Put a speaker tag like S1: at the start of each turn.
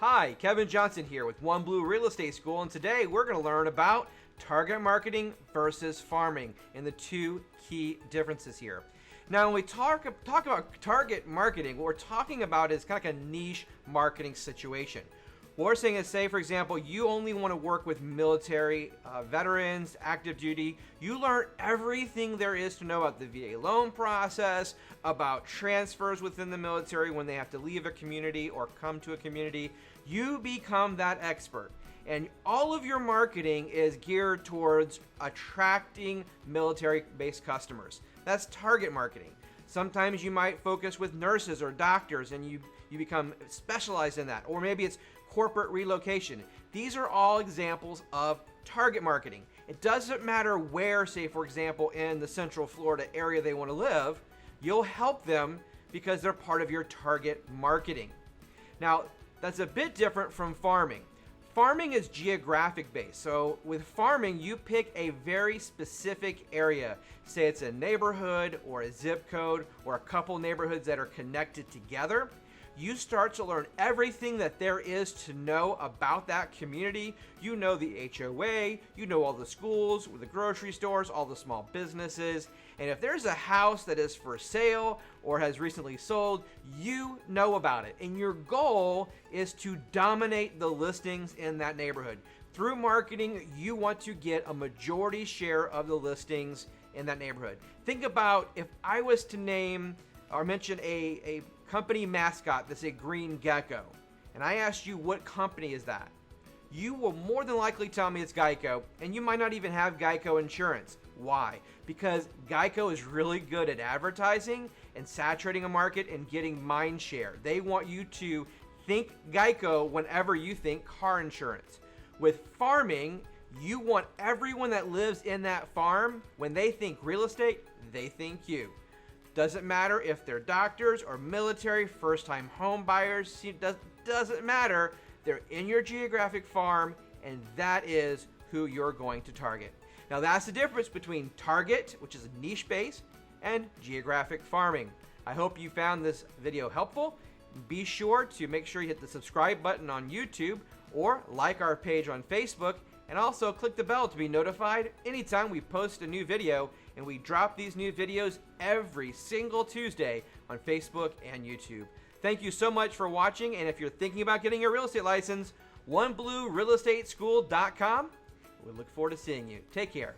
S1: Hi, Kevin Johnson here with One Blue Real Estate School, and today we're going to learn about target marketing versus farming and the two key differences here. Now, when we talk about target marketing, what we're talking about is kind of like a niche marketing situation. What we're saying is, say, for example, you only want to work with military veterans, active duty. You learn everything there is to know about the VA loan process, about transfers within the military when they have to leave a community or come to a community. You become that expert. And all of your marketing is geared towards attracting military-based customers. That's target marketing. Sometimes you might focus with nurses or doctors and you become specialized in that. Or maybe it's corporate relocation. These are all examples of target marketing. It doesn't matter where, say for example, in the Central Florida area they want to live, you'll help them because they're part of your target marketing. Now, that's a bit different from farming. Farming is geographic based. So with farming, you pick a very specific area. Say it's a neighborhood or a zip code or a couple neighborhoods that are connected together. You start to learn everything that there is to know about that community. You know the HOA, you know all the schools, the grocery stores, all the small businesses. And if there's a house that is for sale or has recently sold, you know about it. And your goal is to dominate the listings in that neighborhood. Through marketing, you want to get a majority share of the listings in that neighborhood. Think about if I was to name or mention a company mascot that's a green gecko, and I asked you what company is that, you will more than likely tell me it's Geico, and you might not even have Geico insurance. Why? Because Geico is really good at advertising and saturating a market and getting mind share. They want you to think Geico whenever you think car insurance. With farming, you want everyone that lives in that farm, when they think real estate, they think you. Doesn't matter if they're doctors or military, first-time home buyers, doesn't matter. They're in your geographic farm, and that is who you're going to target. Now, that's the difference between target, which is niche-based, and geographic farming. I hope you found this video helpful. Be sure to make sure you hit the subscribe button on YouTube or like our page on Facebook, and also click the bell to be notified anytime we post a new video, and we drop these new videos every single Tuesday on Facebook and YouTube. Thank you so much for watching, and if you're thinking about getting your real estate license, OneBlueRealEstateSchool.com. We look forward to seeing you. Take care.